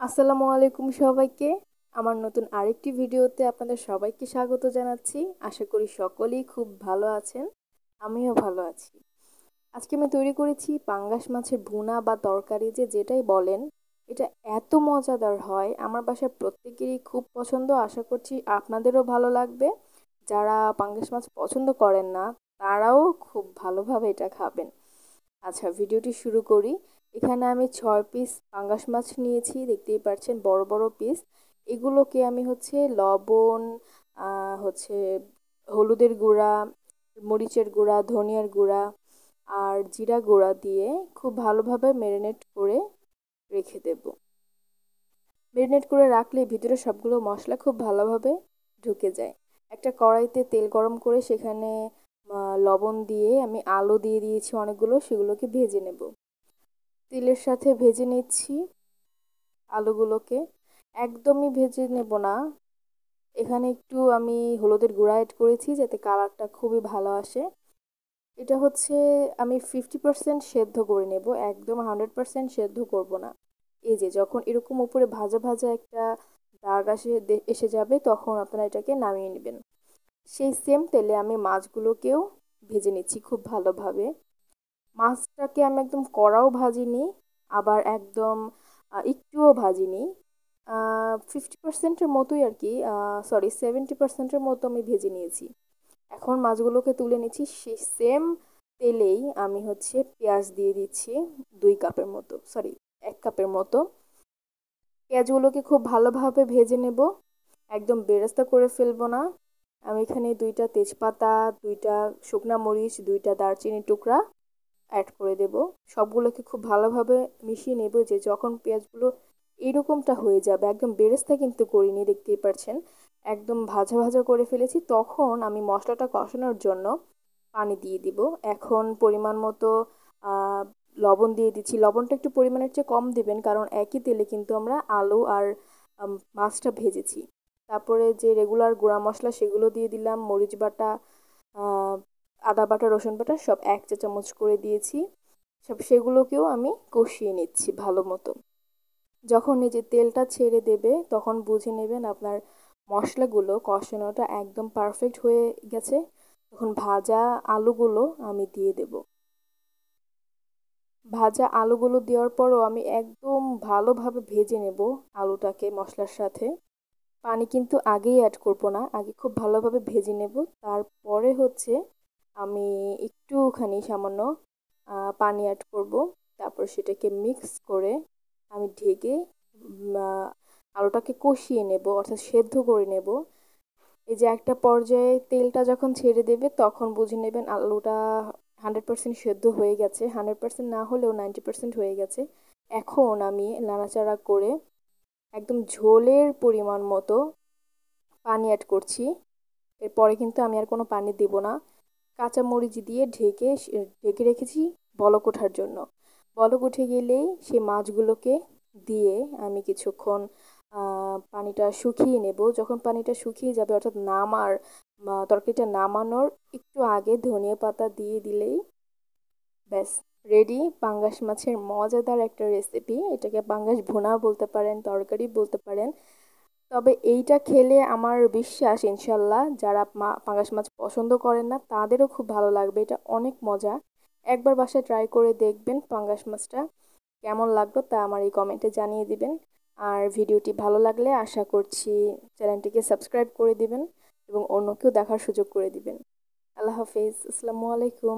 আসসালামু আলাইকুম সবাইকে। আমার নতুন আরেকটি ভিডিওতে আপনাদের সবাইকে স্বাগত জানাচ্ছি। আশা করি সকলেই খুব ভালো আছেন। আমিও ভালো আছি। আজকে আমি তৈরি করেছি পাঙ্গাস মাছের ভুনা বা তরকারি, যেটাই বলেন। এটা এত মজাদার হয়, আমার বাসায় প্রত্যেকেরই খুব পছন্দ। আশা করছি আপনাদেরও ভালো লাগবে। যারা পাঙ্গাস মাছ পছন্দ করেন না, তারাও খুব ভালোভাবে এটা খাবেন। আচ্ছা, ভিডিওটি শুরু করি। এখানে আমি 6 পিস পাঙ্গাস মাছ নিয়েছি, দেখতেই পাচ্ছেন বড় বড় পিস। এগুলোকে আমি লবণ, হচ্ছে হলুদের গুঁড়া, মরিচের গুঁড়া, ধনিয়ার গুঁড়া আর জিরা গুঁড়া দিয়ে খুব ভালোভাবে ম্যারিনেট করে রেখে দেব। ম্যারিনেট করে রাখলে ভিতরে সবগুলো মশলা খুব ভালোভাবে ঢুকে যায়। একটা কড়াইতে তেল গরম করে সেখানে লবণ দিয়ে আমি আলু দিয়ে দিয়েছি অনেকগুলো, সেগুলোকে ভেজে নেব। তেলের সাথে ভেজে নিচ্ছি আলুগুলোকে। একদমই ভেজে নেব না, এখানে একটু আমি হলুদের গুঁড়া অ্যাড করেছি যাতে কালারটা খুবই ভালো আসে। এটা আমি 50% সেদ্ধ করে নেব, একদম 100% সেদ্ধ করব না। এই যে যখন এরকম উপরে ভাজা ভাজা একটা দাগ এসে যাবে, তখন আপনারা এটাকে নামিয়ে নেবেন। সেই সেম তেলে আমি মাছগুলোকেও ভেজে নিচ্ছি খুব ভালোভাবে। মাছটাকে আমি একদম কড়াও ভাজিনি, আবার একদম একটুও ভাজিনি। 50%-এর মতোই আর কি, সরি 70%-এর মতো আমি ভেজে নিয়েছি। এখন মাছগুলোকে তুলে নিচ্ছি। সেই সেম তেলেই আমি পেঁয়াজ দিয়ে দিচ্ছি 2 কাপের মতো, সরি 1 কাপের মতো। পেঁয়াজগুলোকে খুব ভালোভাবে ভেজে নেব, একদম বেরেস্তা করে ফেলবো না। আমি এখানে 2টা তেজপাতা, 2টা শুকনা মরিচ, 2টা দারচিনির টুকরা অ্যাড করে দেব। সবগুলোকে খুব ভালোভাবে মিশিয়ে নেব। যে যখন পেঁয়াজগুলো এইরকমটা হয়ে যাবে, একদম বেরেস্তা কিন্তু করিনি, দেখতেই পাচ্ছেন একদম ভাজা ভাজা করে ফেলেছি, তখন আমি মশলাটা কষানোর জন্য পানি দিয়ে দিব। এখন পরিমাণ মতো লবণ দিয়ে দিচ্ছি। লবণটা একটু পরিমাণের চেয়ে কম দিবেন, কারণ একই তেলে কিন্তু আমরা আলু আর মাছটা ভেজেছি। তারপরে যে রেগুলার গুঁড়া মশলা সেগুলো দিয়ে দিলাম, মরিচ বাটা, আদা বাটা, রসুন বাটা সব 1 চা চামচ করে দিয়েছি। সেগুলোকেও আমি কষিয়ে নিচ্ছি ভালো মতো। যখন এই যে তেলটা ছেড়ে দেবে, তখন বুঝে নেবেন আপনার মশলাগুলো কষানোটা একদম পারফেক্ট হয়ে গেছে। তখন ভাজা আলুগুলো আমি দিয়ে দেব। ভাজা আলুগুলো দেওয়ার পরও আমি একদম ভালোভাবে ভেজে নেব আলুটাকে মশলার সাথে। পানি কিন্তু আগেই অ্যাড করব না, আগে খুব ভালোভাবে ভেজে নেব। তারপরে আমি একটুখানি সামান্য পানি অ্যাড করব। তারপর সেটাকে মিক্স করে আমি ঢেকে আলুটাকে কষিয়ে নেব, অর্থাৎ সেদ্ধ করে নেব। এই যে একটা পর্যায়ে তেলটা যখন ছেড়ে দেবে, তখন বুঝে নেবেন আলুটা 100% সেদ্ধ হয়ে গেছে। 100% না হলেও 90% হয়ে গেছে। এখন আমি নাড়াচাড়া করে একদম ঝোলের পরিমাণ মতো পানি অ্যাড করছি। এরপরে কিন্তু আমি আর কোনো পানি দেব না। কাঁচামরিচ দিয়ে ঢেকে ঢেকে রেখেছি বলক ওঠার জন্য। বলক উঠে গেলেই সেই মাছগুলোকে দিয়ে আমি কিছুক্ষণ পানিটা শুকিয়ে নেব। যখন পানিটা শুকিয়ে যাবে, অর্থাৎ তরকারিটা নামানোর একটু আগে ধনিয়া পাতা দিয়ে দিলেই ব্যাস রেডি পাঙ্গাস মাছের মজাদার একটা রেসিপি। এটাকে পাঙ্গাস ভুনা বলতে পারেন, তরকারি বলতে পারেন। তবে এইটা খেলে আমার বিশ্বাস ইনশাল্লাহ যারা পাঙ্গাস মাছ পছন্দ করেন না, তাদেরও খুব ভালো লাগবে। এটা অনেক মজা। একবার বাসায় ট্রাই করে দেখবেন পাঙ্গাস মাছটা কেমন লাগলো, তা আমার এই কমেন্টে জানিয়ে দিবেন। আর ভিডিওটি ভালো লাগলে আশা করছি চ্যানেলটিকে সাবস্ক্রাইব করে দিবেন এবং অন্যকেও দেখার সুযোগ করে দিবেন। আল্লাহ হাফিজ, আসসালামু আলাইকুম।